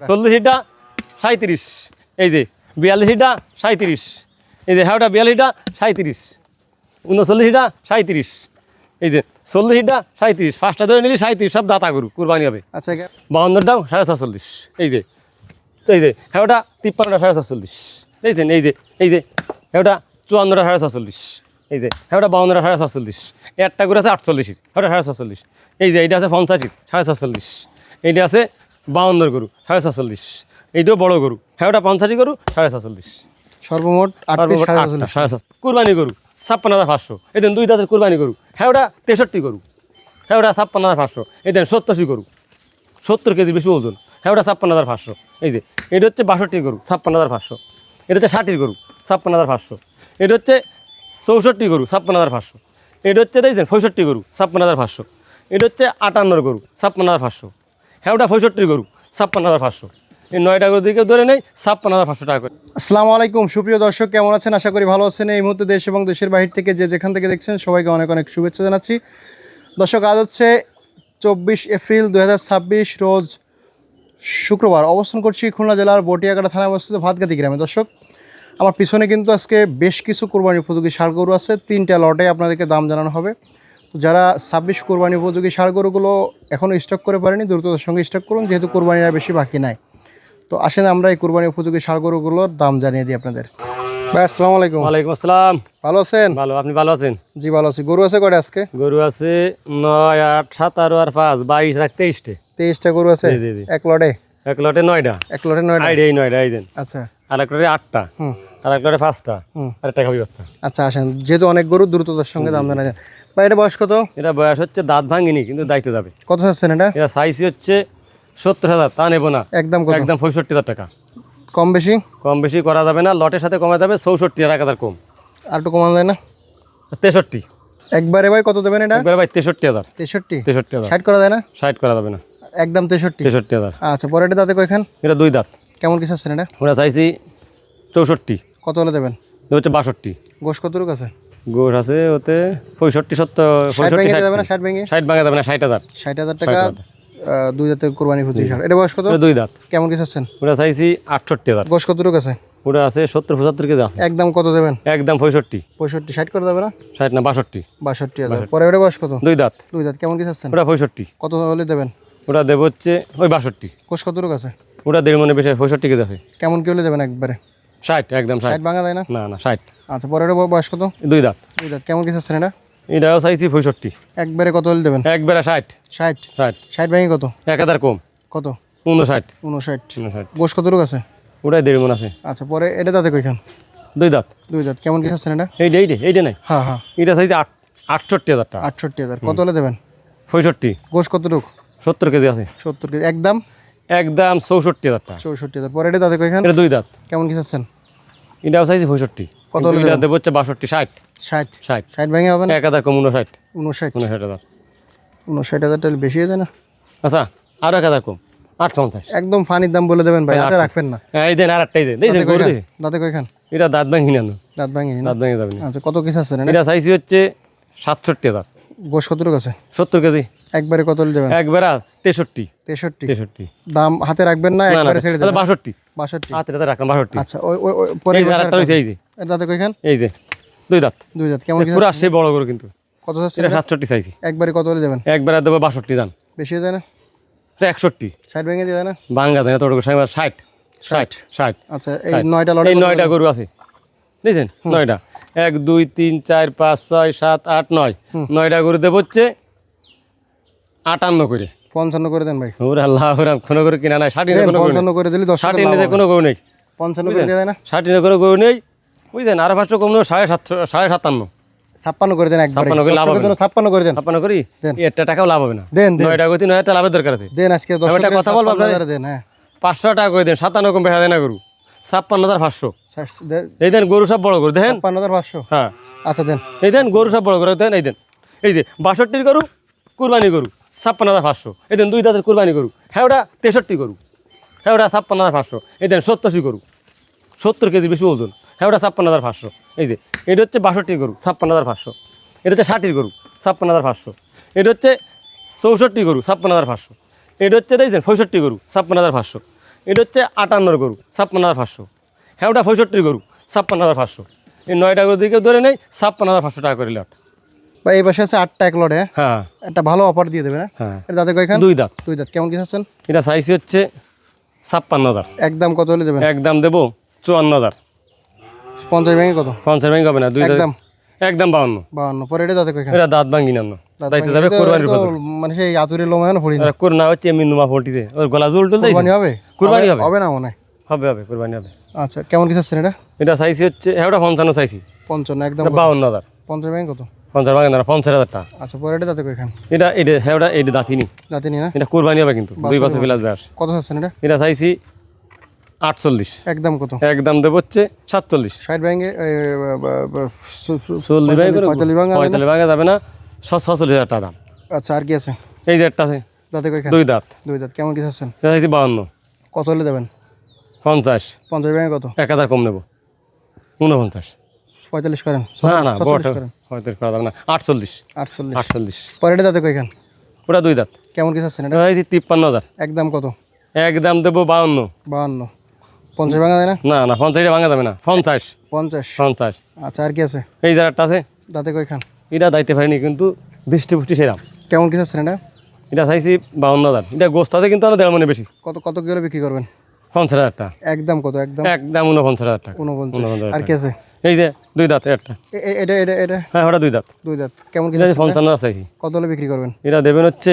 40টা 37, এই যে 42টা 37, এই যে হ্যাঁটা 42টা 37, 39টা 37, এই যে 40টা 37, পাঁচটা ধরে নিলি 37, সব দাতা গরু কুরবানি হবে। আচ্ছা 52টাও 47.5, এই যে হ্যাঁটা 53টা 47, দেখছেন এই যে হ্যাঁটা 54টা 47, এই যে হ্যাঁটা 52টা 47, একটা করে আছে 48, হ্যাঁটা 47, এই যে এইটা আছে 85 47, এইটা আছে 52 গরু 47, এইটাও বড় গরু হ্যাঁটা 85 গরু 47, সর্বমোট 8 কুরবানি গরু 56,500, এই দেন 2 দাঁতের কুরবানি গরু হ্যাঁটা 63 গরু হ্যাঁটা 56,500, এই দেন 87 গরু 70 কেজি বেশি ওজন হ্যাঁটা 56,500, এই যে এটা হচ্ছে 62 গরু 56,500, এটা হচ্ছে 60 গরু 56,500, এটা হচ্ছে 64 গরু 56,500, এটা হচ্ছে দেখছেন 65 গরু 56,500, এটা হচ্ছে 58 গরু 56,500, হ্যাঁটা 65 গরু 56,500, এই 9টা গরু দিকে ধরে নেই 56,500 টাকা করে। আসসালামু আলাইকুম সুপ্রিয় দর্শক, কেমন আছেন? আশা করি ভালো আছেন। এই মুহূর্তে দেশ এবং দেশের বাহির থেকে যে যেখান থেকে দেখছেন সবাইকে অনেক অনেক শুভেচ্ছা জানাচ্ছি। দর্শক, আজ হচ্ছে 24 এপ্রিল 2026, রোজ শুক্রবার। অবস্থান করছি খুলনা জেলার বটিয়াকাটা থানায় অবস্থিত ভাতগাতি গ্রামে। দর্শক, আমার পিছনে কিন্তু আজকে বেশ কিছু কোরবানি উপযোগী ষাঁড় গরু আছে। 3টা লটে আপনাদেরকে দাম জানানো হবে। তো যারা 26 কোরবানি উপযোগী ষাঁড় গরুগুলো এখনও স্টক করে পারেনি, দ্রুততার সঙ্গে স্টক করুন, যেহেতু কোরবানির আর বেশি বাকি নাই। তো আসেন আমরা এই কোরবানি উপযোগী ষাঁড় গরুগুলোর দাম জানিয়ে দিই আপনাদের। ভাই আসসালামু আলাইকুম। ওয়ালাইকুম আসসালাম। ভালো আছেন? ভালো, আপনি ভালো আছেন? জি ভালো আছি। গরু আছে কয়টা আজকে? গরু আছে 9, 8, 17 আর 5, 22 আর 23টে। 23টা গরু আছে জি, জি। এক লটে? এক লটে 9টা। এক লটে 9টা? এই 9টা, এই দেন। আচ্ছা। আর এক লটে 8টা, হুম আর এক লটে 5টা, হুম আর একটা খাবি বাচ্চা। আচ্ছা আসেন, যেহেতু অনেক গরু দ্রুততার সঙ্গে দাম জানা যায়। ভাই এটা বয়স কত? এটা বয়স হচ্ছে দাঁত ভাঙিনি, কিন্তু দায়িত্ব যাবে। কত চাচ্ছেন এটা? এটা সাইজ হচ্ছে 70,000, তা নেবো না। একদম কত? একদম 65,000 টাকা। কম বেশি? কম বেশি করা যাবে না, লটের সাথে কমা যাবে 64 আর 1,000 কম। আর একটু কমানো যায় না? 63 একবারে ভাই কত দেবেন এটা? একবার ভাই 63,000। 63? 63,000। 60 করা যায় না? 60 করা যাবে না, একদম 63? 63,000। আচ্ছা, পরে এটা দাঁতে কয়খান? এটা 2 দাঁত। কেমন কি চাচ্ছেন এটা? ওরা চাইছি 64, কত হলে দেবেন? এটা হচ্ছে 62। গোশ কতটুকু আছে? গোশ আছে ওতে 65, 70, 60 65, ভেঙে যাবে না? 60 ভেঙে? 60 ভাঙা যাবে না, 60,000। 60,000 টাকা 2 জাতের কোরবানি উপযোগী ষাঁড়। এটা বয়স কত? ওটা 2 দাঁত। কেমন কি চাচ্ছেন? ওটা চাইছি 68,000। গোশ কতটুকু আছে? ওটা আছে 70, 75 কেজি আছে। একদম কত দেবেন? একদম 65। 65? 60 করে দেবে না? 60 না, 62। 62,000। পরে ওটা বয়স কত? 2 দাঁত। 2 জাত। কেমন কি চাচ্ছেন? ওটা 65। কত হলে দেবেন? ওটা দেবো হচ্ছে ওই 62। গোশ কতটুকু আছে? ওটা 1.5 মনে বেশি, 65 কেজি আছে। কেমন কি হলে দেবেন একবারে? 60, একদম 60 60। ভাঙা যায় না? না না, 60। আচ্ছা, পরে ওটা বয়স কত? 2 দাঁত। 2 জাত। কেমন কি চাচ্ছেন এটা? এটাও চাইছি 65। একবারে কত হলে দেবেন? একবারে 60। 60? 60 60 ভেঙে কত? 1,000 কম। কত? 59। 59? গোশ কতটুকু আছে? ওটাই 1.5 মন আছে। আচ্ছা, পরে এটা দাঁতে কয়খান? 2 দাঁত। 2 জাত। কেমন কি চাচ্ছেন এটা? এইটা নাই। হ্যাঁ হ্যাঁ। এটা চাইছি 68,000 টাকা। 68,000। কত হলে দেবেন? 65। গোশ কতটুকু? 70 কেজি আছে। 70 কেজি। একদম একদম 64,000 টাকা। 64,000। পরে এটা দাঁতে কয়খান? এটা 2 দাঁত। কেমন কি চাচ্ছেন? এটাও চাইছি 65। কত হলে এটা দেবেন? দেবো হচ্ছে 62, 60। 60? 60 60 ভেঙে হবে না? 1,000 কম, 59। 59? 59,000। 59,000 টাকা বেশি হয়ে যায় না? আচ্ছা, আরো 1,000 কম, 850। একদম ফানির দাম বলে দেবেন ভাই, হাতে রাখবেন না। এই দেন, আর একটাই দেন। দেখছেন গরু দেখে? দাঁতে কয়খান? এটা দাঁত ভাঙি না, দাঁত ভাঙিনি না? দাঁত ভেঙে যাবে না। আচ্ছা, কত কি চাচ্ছেন এটা? এটা চাইছি হচ্ছে 67,000। গোশ কতটুকু আছে? 70 কেজি। একবারে কত হলে দেবেন? একবার 63। 63? দাম হাতে রাখবেন না, একবারে ছেড়ে দেবেন? 62। 62? হাতে রাখলাম 62। আচ্ছা, ওই ওই ওই পরে এই যে আরেকটা হইছে, এই যে এর দাঁতে কয়খান? এই যে 2 দাঁত। 2 জাত। কেমন কি পুরো চাচ্ছেন? সেই বড় গরু, কিন্তু কত চাচ্ছেন এটা এটা? 67 চাইছি। একবারে কত হলে দেবেন? একবার দেবো 62 দাম। বেশি হয়ে যায় না? এটা 61। 60 ভেঙে দিয়ে যায় না? ভাঙ্গা দেয় না তোর 60। 60। 60। আচ্ছা, এই 9টা লটে এই 9টা গরু আছে, দেখছেন? 9টা 1, 2, 3, 4, 5, 6, 7, 8, 9। 9টা গরু দেবো হচ্ছে 58 করে। 55 করে দেন ভাই। ওরে আল্লাহ, ওরা কোনো গরু কিনা নাই। 60 কোনো গরু নেই। 55 করে দিলে 10 60 নিতে কোনো গরু নেই। 55 করে দিয়ে যায় না? 60 কোনো গরু নেই, বুঝলেন? আর 500 কম নেই, 57.5। 56 করে দেন একবারে। 56 করে লাভ হবে না। 56 করে দেন। 56 করি, দেন। একটা টাকাও লাভ হবে না। দেন দেন 9টা গতি 9 লাভের দরকার আছে। দেন আজকে 10 আমি একটা কথা বলবো আপনাদের? দেন। হ্যাঁ, 500 টাকা করে দেন, 57 কম বেচা দেয় না গরু। 56,500। দেন। এই দেন, গরু সব বড় গরু দেখেন। 56,500? হ্যাঁ, আচ্ছা দেন। এই দেন, গরু সব বড় গরু দেন। এই দেন, এই যে 62 গরু কুরবানি গরু 56,500। এই দেন 2 দাঁতের কুরবানি গরু হ্যাঁ, ওটা 63 গরু হ্যাঁ, ওটা 56,500। এই দেন 87 গরু 70 কেজি বেশি ওজন হ্যাঁ, ওটা 56,500। এই যে এটা হচ্ছে 62 গরু 56,500। এটা হচ্ছে 60 গরু 56,500। এটা হচ্ছে 64 গরু 56,500। এটা হচ্ছে দেখছেন 65 গরু 56,500। এটা হচ্ছে 58 গরু 56,500। হ্যাঁ ওটা 65 গরু 56,500। এই 9টা গরু দিকে ধরে নেই 56,500 টাকা করে লট। ভাই এই পাশে আছে 8টা এক লটে, হ্যাঁ একটা ভালো অফার দিয়ে দেবে না? হ্যাঁ এটা দাঁতে কয়খান? দুই দাঁত। দুই দাঁত। কেমন কি চাচ্ছেন? এটা চাইছি হচ্ছে 56,000। একদম কত হলে দেবেন? একদম দেবো 54,000। 50 ভেঙে কত? 50 ভেঙে হবে না, দুই দাঁত একদম একদম 52। 52। পরে এটা দাঁতে কয়খান? এটা দাঁত ভাঙি না দাঁত দাইতে ভাঙে। যাবে এটা তো- কোরবানির এটা তো বদল। মানে সেই আতুরের লোম এখন পড়ি না। এটা কোর না হচ্ছে এমনি নুমা ফটিছে ওর গলা জুল টুল কুরবানি হবে? কুরবানি হবে। হবে না মনে হয়। হবে হবে কোরবানি হবে। আচ্ছা কেমন কি চাচ্ছেন এটা? এটা চাইছি হচ্ছে হ্যাঁ ওটা 55 চাইছি। 55 একদম এটা কত? 52,000। 50 ভেঙে কত? 50 ভাঙে না 50,000 টাকা। আচ্ছা পরে এটা দাঁতে কয়খান? এটা এটা হ্যাঁ ওটা এটা দাঁতিনি। দাঁতে নি না? এটা কোরবানি হবে কিন্তু 2 বছর বাছুর প্লাস বয়স। কত চাচ্ছেন এটা? এটা চাইছি 48। একদম কত? একদম দেবো হচ্ছে 47। 60 ভেঙে 40 ভাঙে করে 45 ভাঙে আছে না? 45 ভাঙে যাবে না 46,000 টাকা দাম। আচ্ছা আর কি আছে? এই যে একটা আছে দাঁতে কয়খান? দুই দাঁত। দুই দাঁত। কেমন কি চাচ্ছেন? এটা চাইছি 52। কত হলে দেবেন? 50 50 ভেঙে কত? 1000 কম নেবো 49। 45 করেন? না না 47 বড়টা করেন? হয়তো করা যাবে না 48। 48। 48 পরে এটা দাঁতে কয়খান? ওটা দুই দাঁত। কেমন কি চাচ্ছেন এটা? এটা চাইছি 53,000। একদম কত? একদম দেবো 52। 52। 50 ভাঙা যায় না? না না 50 এটা ভাঙা যাবে না 50। 50। 50। আচ্ছা আর কি আছে? এই যে একটা আছে দাঁতে কয়খান? এটা দাইতে পারিনি কিন্তু দৃষ্টি পুষ্টি সেরাম। কেমন কি চাচ্ছেন এটা? এটা চাইছি 52,000। এটা গোস্ত আছে কিন্তু আরো 1.5 মনে বেশি। কত কত কিলো বিক্রি করবেন? 50,000 টাকা। একদম কত? একদম একদম 49,000 টাকা। 49। আর কি আছে? এই যে দুই দাঁত একটা। এটা এটা এটা হ্যাঁ ওটা দুই দাঁত। দুই দাঁত। কেমন কি এটা চাচ্ছেন এটা? 55 চাইছি। কত হলে বিক্রি করবেন? এটা দেবেন হচ্ছে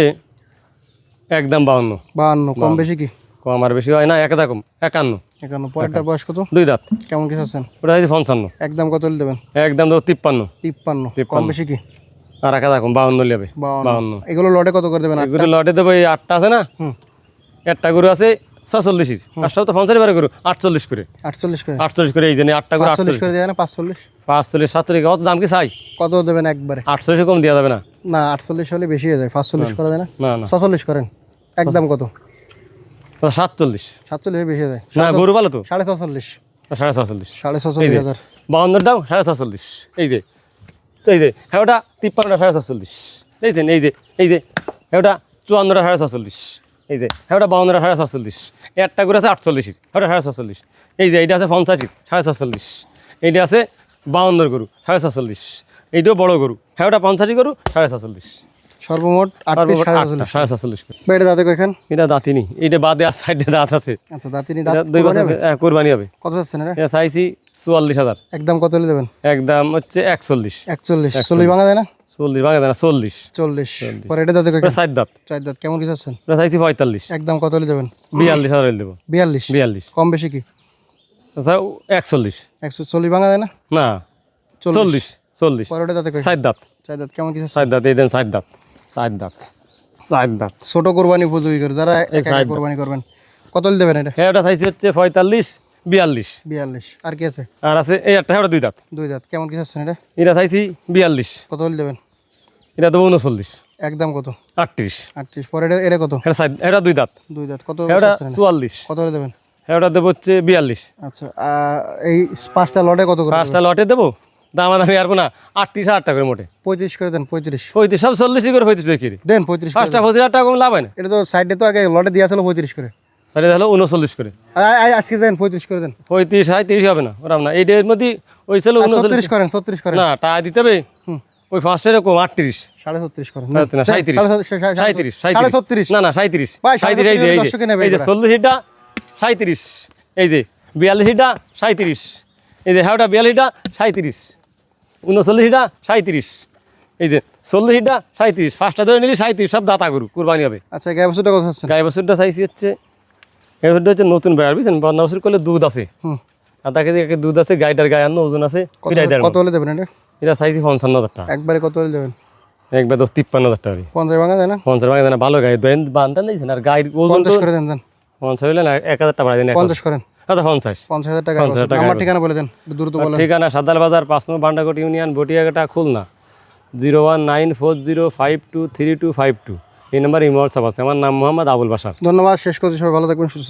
একদম 52। 52। কম বেশি কি? কম আর বেশি হয় না 1000 কম 51। 51। পরেরটার বয়স কত? দুই দাঁত। কেমন কি চাচ্ছেন? ওটা চাইছি 55। একদম কত হলে দেবেন? একদম দেবো 53। 53। কম বেশি কি? আর 1000 কম 52 নেবে 52। এগুলো লটে কত করে দেবেন? এগুলো লটে দেবো এই 8টা আছে না হুম। একটা গরু আছে 46। আর সব তো 50 বারে গরু 48 করে। 48 করে? 48 করে এই যে 8টা গরু 45 48 করে দেয় না? 45। 45 47 কত দাম কি চাই? কত দেবেন একবারে? 48 কম দেওয়া যাবে না। না 48 হলে বেশি হয়ে যায়। 45 করা যায় না? না না 46 করেন। একদম কত? 47। 47 বেশি হয়ে যায়। না গরু ভালো তো 46.5। 46.5। 46,500। 52টাও 46.5। এই যে এই যে হ্যাঁ ওটা 53টা 46.5। দেখছেন এই যে হ্যাঁ ওটা 54টা 46.5। এই যে হ্যাঁ ওটা 52টা 46.5। একটা গরু আছে 48। ওটা 46.5। এই যে এইটা আছে 50 46.5। এইটা আছে 52 গরু 46.5। এইটাও বড় গরু হ্যাঁ ওটা 50 গরু 46.5। সর্বমোট 8 পিস 46। 46 করে। ভাই এটা দাঁতে কয়খান? এটা দাঁতিনি এটা বাদে আর সাইডে দাঁত আছে। আচ্ছা দাঁতিনি এটা দাঁত 2 কোরবানি বছর হবে? কোরবানি হবে। কত চাচ্ছেন এটা? এটা চাইছি 44,000। একদম কত হলে দেবেন? একদম হচ্ছে 41। 41। 40 ভাঙা যায় না? 40 ভাঙা দেয় না 40। 40। পরে এটা দাঁতে ওটা কয়খান? 4 দাঁত। 4 দাঁত। কেমন কি চাচ্ছেন? ওটা চাইছি 45। একদম কত হলে দেবেন? 42,000 দেবো। 42। 42। কম বেশি কি? আচ্ছা 41। 140 ভাঙা যায় না? না 40। 40। পরে এটা দাঁতে কয়খান? 4 দাঁত। 4 দাঁত। কেমন কি চাচ্ছেন? 4 দাঁত এই দেন 4 দাঁত। 4 দাঁত। 4 দাঁত। ছোট কোরবানি উপযোগী করে যারা একা side কোরবানি করবেন। কত হলে দেবেন এটা? হ্যাঁ ওটা চাইছি হচ্ছে 45 42। 42। আর কি আছে? আর আছে এই একটা হ্যাঁ ওটা 2 দাঁত। 2 দাঁত। কেমন কি চাচ্ছেন এটা? এটা চাইছি 42। কত হলে দেবেন? এটা দেবো 39। একদম কত? 38। 38। পরে এটা কত? এটা 2 দাঁত। 2 দাঁত। কত হ্যাঁ ওটা চাচ্ছেন এটা? 44। কত হলে দেবেন? হ্যাঁ ওটা দেবো হচ্ছে 42। আচ্ছা এই 5টা লটে কত করে? 5টা লটে দেবো দামাদামি আর না 38,000 টাকা করে মোটে। 35 করে দেন। 35 35 সব 40 করে 35 দেখি দেন। 35 করে 5টা 25,000 টাকা কম লাভ হয় না। এটা তো সাইডে তো আগে লটে দিয়া ছিল 35 করে। তাহলে হলো 39 করে। আজকে দেন 35 করে দেন। 35 37 হবে না ওরাম না এই ডের মধ্যে ওই ছিল 36 করেন। 36 করেন। না টাকা দিতে হবে হুম। ওই 500 এরকম 38 36.5 করেন। না 37 37 না না 37 ভাই, 37 এই যে 37 দর্শকে নেবে এই যে এগুলা। 40 টা 37 এই যে 42 টা 37 এই যে হ্যাঁটা 42 টা 37 39 টা 37 এই যে 40 টা 37 5টা ধরে নিলি 37 সব দাতা গরু কুরবানি হবে। আচ্ছা গায়ে বছরটা কত আছে? গাই বছরটা চাইছি হচ্ছে এই বছরটা হচ্ছে নতুন বায়ার বুঝছেন বন্ধ বছর করলে দুধ আছে হুম। আধা কেজি এক দুধ আছে গাইটার গায়ে আনো ওজন আছে কত হলে দেবেন এটা? এটা চাইছি 55,000 টাকা। একবারে কত হলে দেবেন? একবার তো 53,000 টাকা 50 ভাঙা যায় না? 50 ভাঙা দেন ভালো গায়ে দেন বান্ধা দিয়েছেন আর গায়ের ওজন তো 50 করে দেন। 50 হইলে না 1,000 টাকা বাড়াই দেন 50 করেন। আচ্ছা 50 50,000 টাকা। 50,000 টাকা আমার বছর। ঠিকানা বলে দেন একটু দ্রুত বলেন। ঠিকানা সাদাল বাজার 5 নম্বর ভান্ডারকোট ইউনিয়ন বটিয়াঘাটা খুলনা 01940523252 এই নাম্বার ইমো হোয়াটসঅ্যাপ আছে। আমার নাম মোহাম্মদ আবুল বাশার। ধন্যবাদ। শেষ করছি। সবাই ভালো থাকবেন সুস্থ